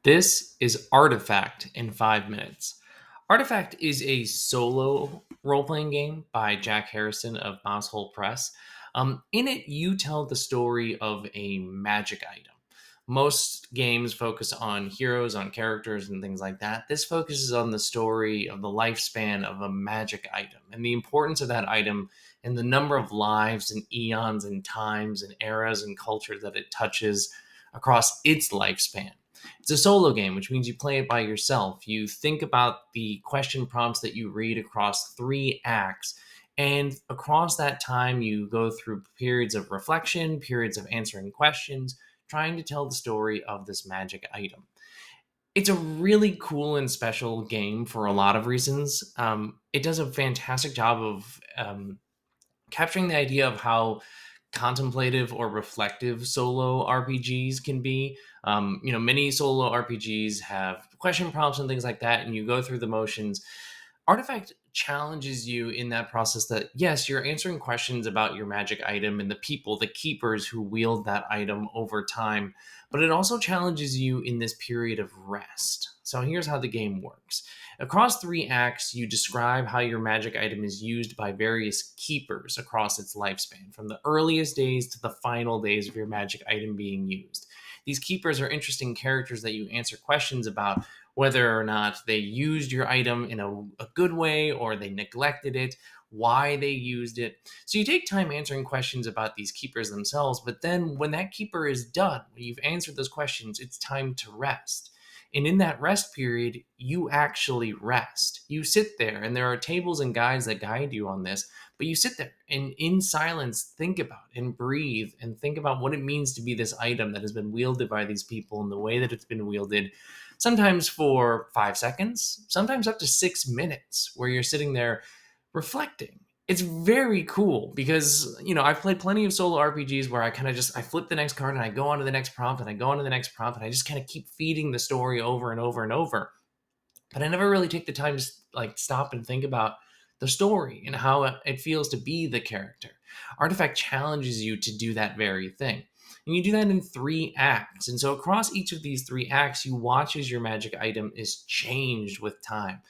This is Artefact in 5 minutes. Artefact is a solo role playing game by Jack Harrison of Mousehole Press. In it, you tell the story of a magic item. Most games focus on heroes, on characters, and things like that. This focuses on the story of the lifespan of a magic item and the importance of that item and the number of lives and eons and times and eras and cultures that it touches across its lifespan. It's a solo game, which means you play it by yourself. You think about the question prompts that you read across 3 acts. And across that time, you go through periods of reflection, periods of answering questions, trying to tell the story of this magic item. It's a really cool and special game for a lot of reasons. It does a fantastic job of capturing the idea of how contemplative or reflective solo RPGs can be. Many solo RPGs have question prompts and things like that, and you go through the motions. Artifact challenges you in that process that, yes, you're answering questions about your magic item and the people, the keepers who wield that item over time, but it also challenges you in this period of rest. So here's how the game works. Across 3 acts, you describe how your magic item is used by various keepers across its lifespan, from the earliest days to the final days of your magic item being used. These keepers are interesting characters that you answer questions about, whether or not they used your item in a good way or they neglected it, why they used it. So you take time answering questions about these keepers themselves, but then when that keeper is done, when you've answered those questions, it's time to rest. And in that rest period, you actually rest. You sit there, and there are tables and guides that guide you on this, but you sit there and in silence think about and breathe and think about what it means to be this item that has been wielded by these people in the way that it's been wielded, sometimes for 5 seconds, sometimes up to 6 minutes, where you're sitting there reflecting. It's very cool because, I've played plenty of solo RPGs where I kind of just I flip the next card and I go on to the next prompt and I go on to the next prompt and I just kind of keep feeding the story over and over and over. But I never really take the time to stop and think about the story and how it feels to be the character. Artifact challenges you to do that very thing. And you do that in 3 acts. And so across each of these 3 acts, you watch as your magic item is changed with time.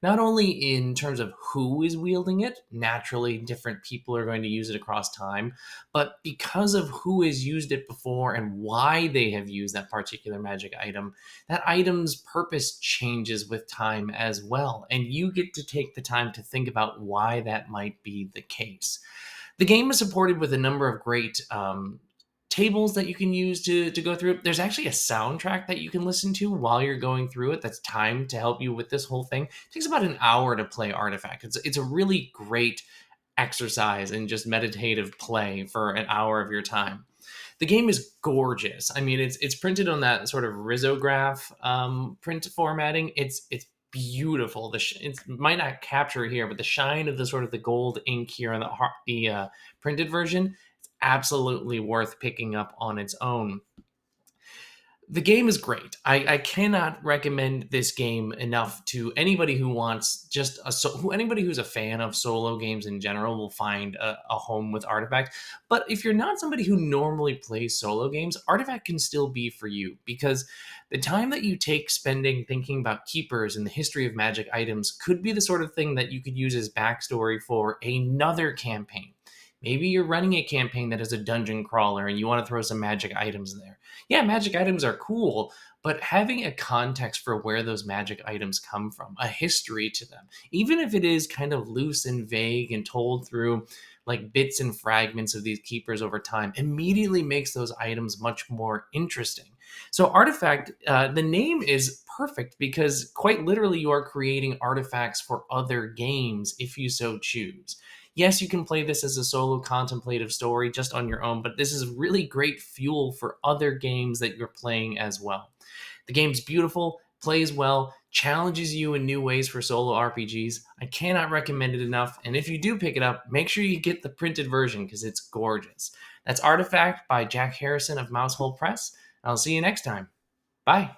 Not only in terms of who is wielding it, naturally different people are going to use it across time, but because of who has used it before and why they have used that particular magic item, that item's purpose changes with time as well. And you get to take the time to think about why that might be the case. The game is supported with a number of great tables that you can use to go through it. There's actually a soundtrack that you can listen to while you're going through it that's timed to help you with this whole thing. It takes about an hour to play Artifact. It's a really great exercise and just meditative play for an hour of your time. The game is gorgeous. I mean, it's printed on that sort of risograph print formatting. It's beautiful. It might not capture it here, but the shine of the sort of the gold ink here on the printed version, it's absolutely worth picking up on its own. The game is great. I cannot recommend this game enough to anybody who wants anybody who's a fan of solo games in general will find a home with Artifact. But if you're not somebody who normally plays solo games, Artifact can still be for you, because the time that you take spending thinking about keepers and the history of magic items could be the sort of thing that you could use as backstory for another campaign. Maybe you're running a campaign that is a dungeon crawler and you want to throw some magic items in there. Yeah, magic items are cool, but having a context for where those magic items come from, a history to them, even if it is kind of loose and vague and told through like bits and fragments of these keepers over time, immediately makes those items much more interesting. So, Artifact, the name is perfect because quite literally you are creating artifacts for other games if you so choose. Yes, you can play this as a solo contemplative story just on your own, but this is really great fuel for other games that you're playing as well. The game's beautiful, plays well, challenges you in new ways for solo RPGs. I cannot recommend it enough, and if you do pick it up, make sure you get the printed version because it's gorgeous. That's Artifact by Jack Harrison of Mousehole Press. I'll see you next time. Bye.